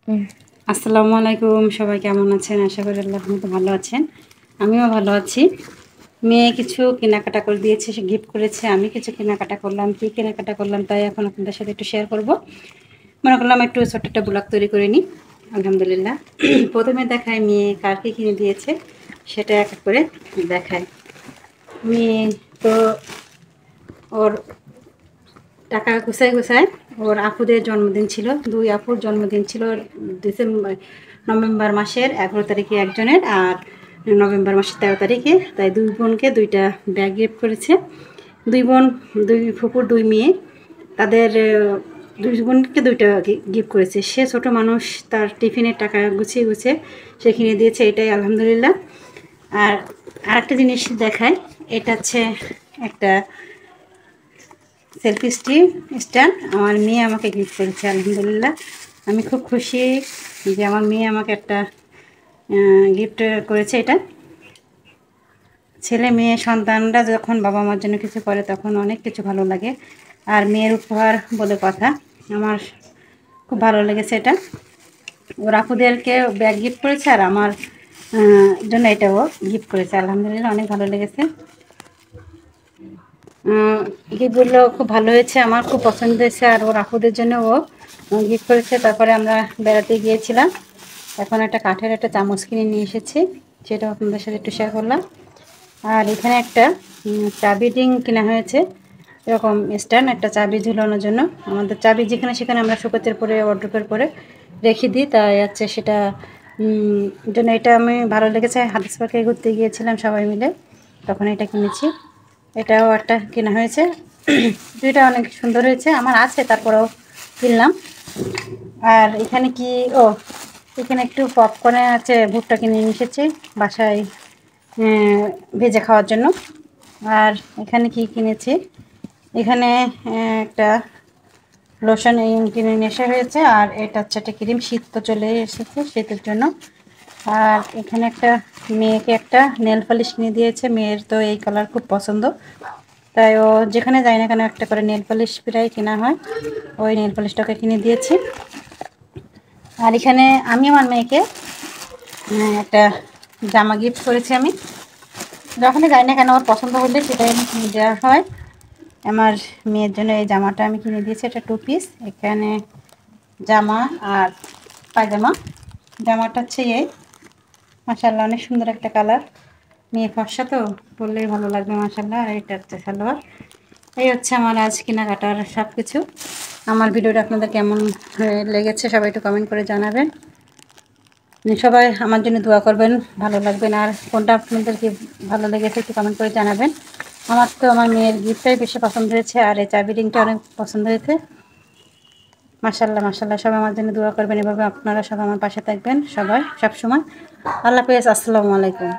আসসালামু আলাইকুম, সবাই কেমন আছেন? আশা করি আল্লাহর রহমতে ভালো আছেন। আমিও ভালো আছি। মেয়ে কিছু কেনাকাটা করে দিয়েছে, সে গিফট করেছে। আমি কিছু কেনাকাটা করলাম। কী কেনাকাটা করলাম তাই এখন আপনাদের সাথে একটু শেয়ার করব। মনে করলাম একটু ছোট্ট একটা ব্লগ তৈরি করে নিই। আলহামদুলিল্লাহ। প্রথমে দেখায় মেয়ে কার কী কিনে দিয়েছে, সেটা এক এক করে দেখায়। মেয়ে তো ওর টাকা গুছায় গুছায় ওর আপুদের জন্মদিন ছিল, 2 আপুর জন্মদিন ছিল নভেম্বর মাসের 11 তারিখে একজনের, আর নভেম্বর মাসের 13 তারিখে। তাই 2 বোনকে 2টা ব্যাগ গিফট করেছে। 2 বোন, 2 ফুপুর 2 মেয়ে, তাদের 2 বোনকে 2টা গিফট করেছে। সে ছোট মানুষ, তার টিফিনের টাকা গুছিয়ে গুছিয়ে সে কিনে দিয়েছে, এটাই আলহামদুলিল্লাহ। আর আরেকটা জিনিস দেখায়, এটা হচ্ছে একটা সেলফি স্ট্যান্ড আমার মেয়ে আমাকে গিফট করেছে। আলহামদুলিল্লাহ, আমি খুব খুশি যে আমার মেয়ে আমাকে একটা গিফট করেছে। এটা ছেলে মেয়ে সন্তানরা যখন বাবা মার জন্য কিছু করে তখন অনেক কিছু ভালো লাগে, আর মেয়ের উপহার বলে কথা। আমার খুব ভালো লেগেছে এটা। ওর আপুদেরকে ব্যাগ গিফট করেছে, আর আমার জন্য এটাও গিফট করেছে। আলহামদুলিল্লাহ, অনেক ভালো লেগেছে। গিফটগুলো খুব ভালো হয়েছে, আমার খুব পছন্দ হয়েছে। আর ওর আপুদের জন্য ও গিফট করেছে। তারপরে আমরা বেড়াতে গিয়েছিলাম, এখন একটা কাঠের একটা চামচ কিনে নিয়ে এসেছি, সেটাও আপনাদের সাথে একটু শেয়ার করলাম। আর এখানে একটা চাবি রিং কেনা হয়েছে, এরকম স্ট্যান্ড, একটা চাবি ঝুলানোর জন্য। আমাদের চাবি যেখানে সেখানে আমরা শোকেজের পরে ওয়ার্ড্রোবের পরে রেখে দিই, তাই হচ্ছে সেটা জন্য এটা আমি ভালো লেগেছে। হাদিস পার্কে ঘুরতে গিয়েছিলাম সবাই মিলে, তখন এটা কিনেছি। এটাও একটা কেনা হয়েছে। দুইটা অনেক সুন্দর হয়েছে, আমার আছে তারপরেও কিনলাম। আর এখানে কি, ও এখানে একটু পপকর্নের আছে, ভুট্টা কিনে নিয়ে এসেছি বাসায় ভেজে খাওয়ার জন্য। আর এখানে কি কিনেছি, এখানে একটা লোশন কিনে নিয়ে আসা হয়েছে। আর এটা হচ্ছে একটা ক্রিম, শীত তো চলে এসেছে, শীতের জন্য। আর এখানে একটা মেয়েকে একটা নেল পালিশ কিনে দিয়েছে, মেয়ের তো এই কালার খুব পছন্দ, তাই ও যেখানে যায় না কেন একটা করে নেল পালিশ প্রায় কেনা হয়, ওই নেল পালিশটাকে কিনে দিয়েছি। আর এখানে আমি আমার মেয়েকে একটা জামা গিফট করেছি। আমি যখনই যাই না কেন ওর পছন্দ হলে সেটাই আমি কিনে দেওয়া হয়। আমার মেয়ের জন্য এই জামাটা আমি কিনে দিয়েছি, এটা 2 পিস, এখানে জামা আর পায়জামা। জামাটা হচ্ছে এই, মাশাআল্লাহ অনেক সুন্দর একটা কালার, মেয়ে ফর্সা তো পরলেই ভালো লাগবে মাশাআল্লাহ। আর এটা হচ্ছে সালোয়ার। এই হচ্ছে আমার আজ কেনাকাটার সব কিছু। আমার ভিডিওটা আপনাদের কেমন লেগেছে সবাই একটু কমেন্ট করে জানাবেন। সবাই আমার জন্য দোয়া করবেন, ভালো লাগবেন। আর কোনটা আপনাদের কি ভালো লেগেছে একটু কমেন্ট করে জানাবেন। আমার তো আমার মেয়ের গিফটটাই বেশি পছন্দ হয়েছে, আর এই চাবি রিংটা অনেক পছন্দ হয়েছে। মাশাআল্লাহ মাশাআল্লাহ, সবাই আমার জন্য দোয়া করবেন, এভাবে আপনারা সবাই আমার পাশে থাকবেন, সবাই সবসময়। আল্লাহ হাফেজ, আসসালামু আলাইকুম।